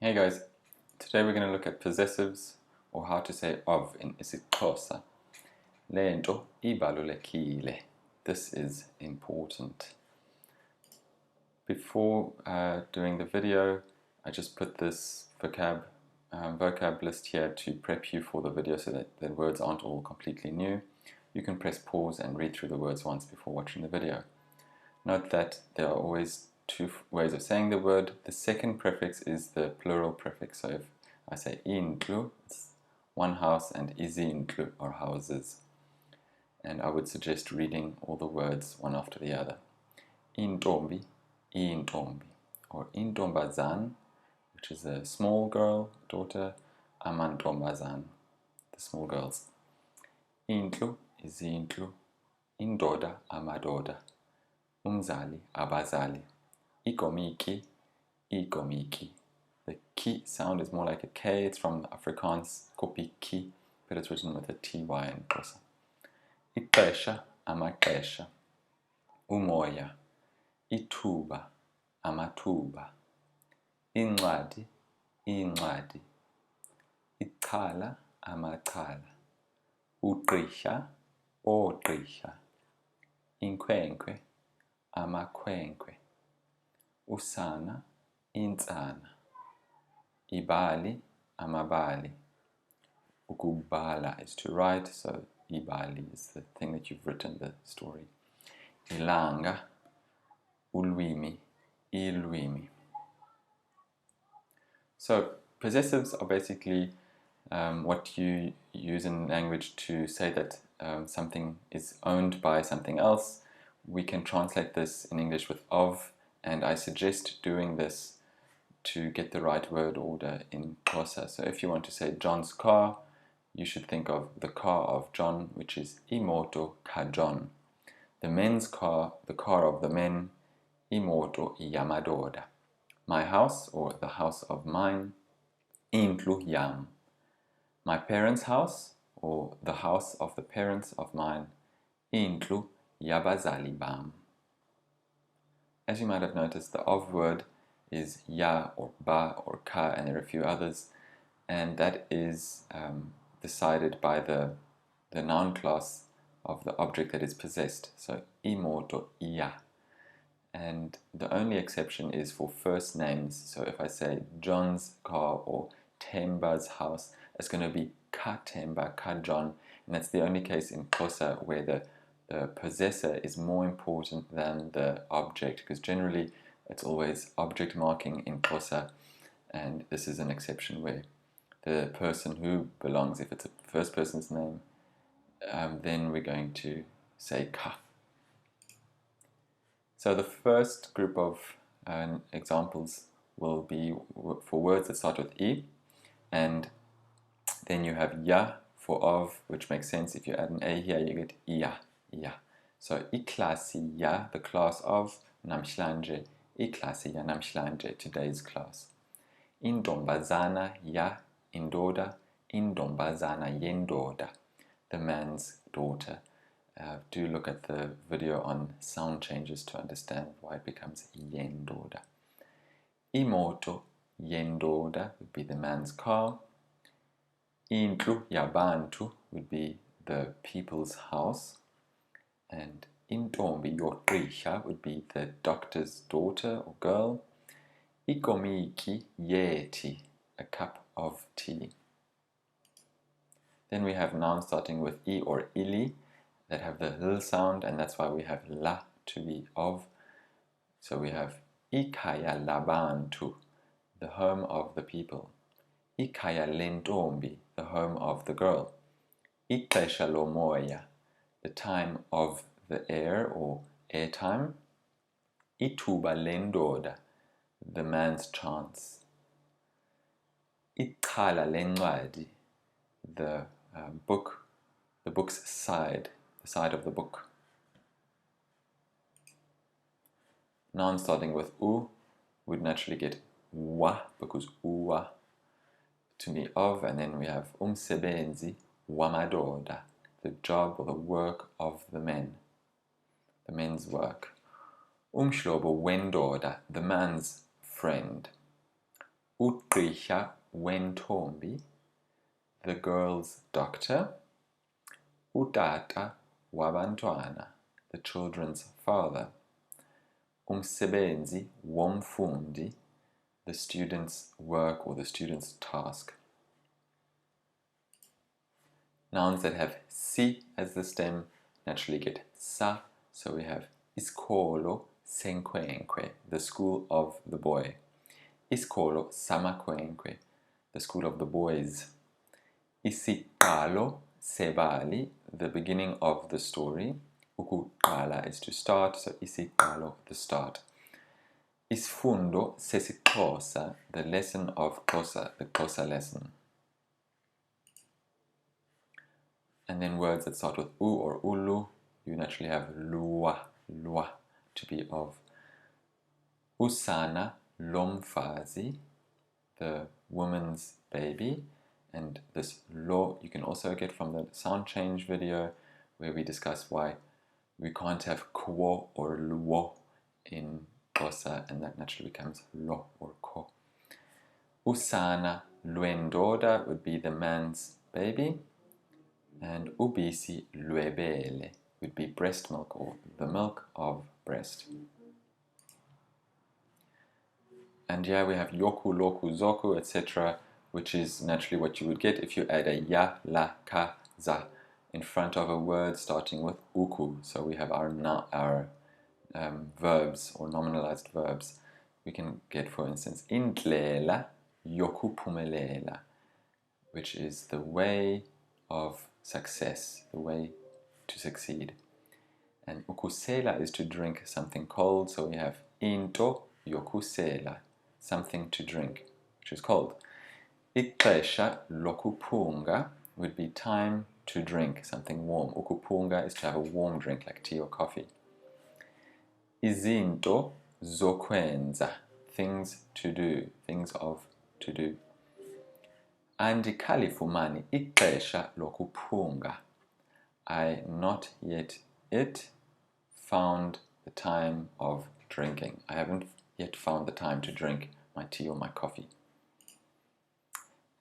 Hey guys, today we're going to look at possessives, or how to say of in isiXhosa. Lento ibalulekile. This is important. Before doing the video, I just put this vocab list here to prep you for the video so that the words aren't all completely new. You can press pause and read through the words once before watching the video. Note that there are always two ways of saying the word. The second prefix is the plural prefix. So if I say indlu, it's one house, and izindlu are houses. And I would suggest reading all the words one after the other. Intombi, intombi, or intombazan, which is a small girl, daughter, amantombazan, the small girls. Indlu, izindlu, indoda, amadoda, umzali, abazali. Ikomiki, ikomiki. The ki sound is more like a K. It's from Afrikaans, kopiki, but it's written with a TY in Xhosa. Ixesha, amaxesha. Umoya, ithuba, amathuba. Incwadi, incwadi. Ixhala, amachala. Ugqirha, oogqirha. Inkwenkwe, amakhwenkwe. Usana, insana. Ibali, amabali. Ukubala is to write, so ibali is the thing that you've written, the story. Ilanga, ulwimi, ilwimi. So possessives are basically what you use in language to say that something is owned by something else. We can translate this in English with of, and I suggest doing this to get the right word order in Xhosa. So if you want to say John's car, you should think of the car of John, which is imoto kaJohn. The men's car, the car of the men, imoto yamadoda. My house, or the house of mine, indlu yam. My parents' house, or the house of the parents of mine, indlu yabazali bam. As you might have noticed, the of word is ya or ba or ka, and there are a few others, and that is decided by the noun class of the object that is possessed. So imoto iya. And the only exception is for first names. So if I say John's car or Temba's house, it's going to be ka Temba, ka John, and that's the only case in Xhosa where the possessor is more important than the object, because generally it's always object marking in Xhosa, and this is an exception where the person who belongs, if it's a first person's name, then we're going to say ka. So the first group of examples will be for words that start with I, and then you have ya for of, which makes sense. If you add an a here, you get iya, iya. So iklasi ya, the class of namhlanje, iklasi ya namhlanje, today's class. Indombazana ya, indoda, indombazana yendoda, the man's daughter. Do look at the video on sound changes to understand why it becomes yendoda. Imoto yendoda would be the man's car. Indlu yabantu would be the people's house. And intombi yogqirha would be the doctor's daughter or girl. Ikomiki yeti, a cup of tea. Then we have nouns starting with I or ili that have the l sound, and that's why we have la to be of. So we have ikaya labantu, the home of the people. Ikaya lentombi, the home of the girl. Ixesha lomoya, the time of the air or airtime. Ithuba lendoda, the man's chance. Ixhala lencwadi, the book's side, the side of the book. Nouns starting with u would naturally get wa, because uwa to be of, and then we have umsebenzi wamadoda, the job or the work of the men, the men's work. Umhlobo wendoda, the man's friend. Utrisha wentombi, the girl's doctor. Utata wabantwana, the children's father. Umsebenzi womfundi, the student's work or the student's task. Nouns that have si as the stem naturally get sa, so we have iskolo senkwenkwe, the school of the boy. Iskolo samakwenkwe, the school of the boys. Isiqalo sebali, the beginning of the story. Ukuqala is to start, so isiqalo, the start. Isfundo sesiXhosa, the lesson of Xhosa, the Xhosa lesson. And then words that start with u or ulu, you naturally have lua, lua, to be of. Usana lomfazi, the woman's baby. And this lo you can also get from the sound change video where we discuss why we can't have kwo or luo in Xhosa, and that naturally becomes lo or ko. Usana lwendoda would be the man's baby, and ubisi lwebele would be breast milk or the milk of breast. And yeah, we have yoku, loku, zoku, etc., which is naturally what you would get if you add a ya, la, ka, za in front of a word starting with uku. So we have our verbs or nominalized verbs. We can get, for instance, indlela yokuphumelela, which is the way of success, the way to succeed. And ukusela is to drink something cold, so we have into yokusela, something to drink, which is cold. Ixesha lokuphunga would be time to drink something warm. Ukuphunga is to have a warm drink like tea or coffee. Izinto zokwenza, things to do, things of to do. Andikalifumani ixesha lokuphunga, I not yet found the time of drinking. I haven't yet found the time to drink my tea or my coffee.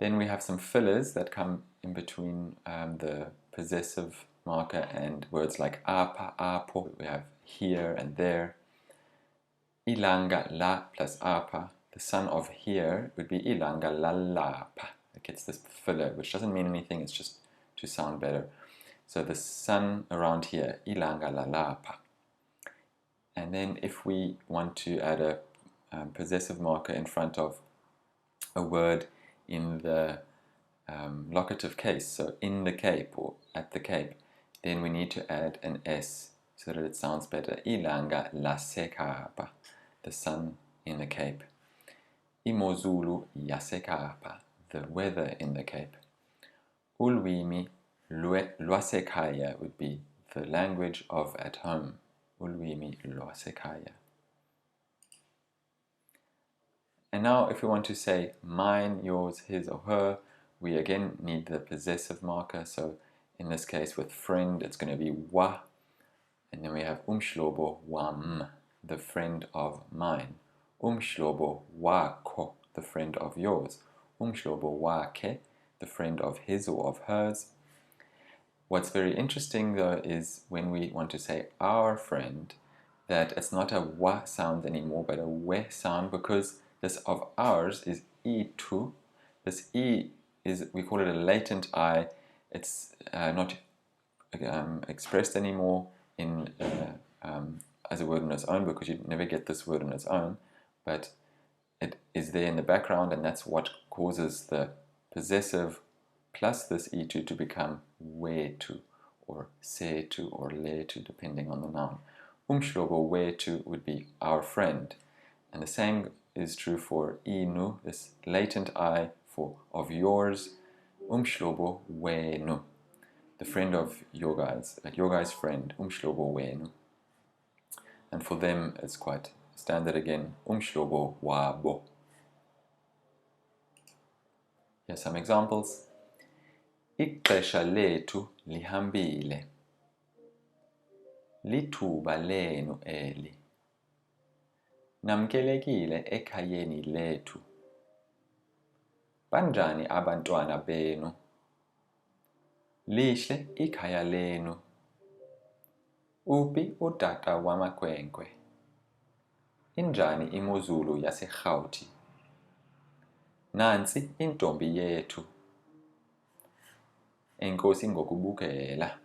Then we have some fillers that come in between the possessive marker and words like apa, apo. We have here and there. Ilanga la plus apa. The son of here would be ilanga la lapa. It gets this filler, which doesn't mean anything, it's just to sound better. So the sun around here, ilanga la lapa. And then if we want to add a possessive marker in front of a word in the locative case, so in the Cape or at the Cape, then we need to add an S so that it sounds better. Ilanga la sekapa, the sun in the Cape. Imozulu yasekapa, the weather in the Cape. Ulwimi lwasekhaya would be the language of at home. Ulwimi lwasekhaya. And now if we want to say mine, yours, his or her, we again need the possessive marker. So in this case with friend, it's going to be wa. And then we have umshlobo wam, the friend of mine. Umshlobo wako, the friend of yours. Umshlobo wake, the friend of his or of hers. What's very interesting though is when we want to say our friend, that it's not a wa sound anymore, but a we sound, because this of ours is e2. This e is, we call it a latent I. It's not expressed anymore in as a word on its own, because you'd never get this word on its own, but it is there in the background, and that's what causes the possessive plus this e2 to become wetu, or setu, or letu, depending on the noun. Umshlobo wetu would be our friend, and the same is true for inu, this latent I for of yours. Umshlobo wenu, the friend of your guys, like your guy's friend. Umshlobo wenu. And for them, it's quite standard again. Umshlobo wabo. Here's some examples. Ixesha lethu lihambile. Lithuba lenu eli. Namkelekile ekhayeni lethu. Banjani abantwana benu? Lihle ikhaya lenu. Uphi utata wamakhwenkwe? Injani imozulu yaseRhawuti? Nansi intombi yethu. Enkosi ngokubukela.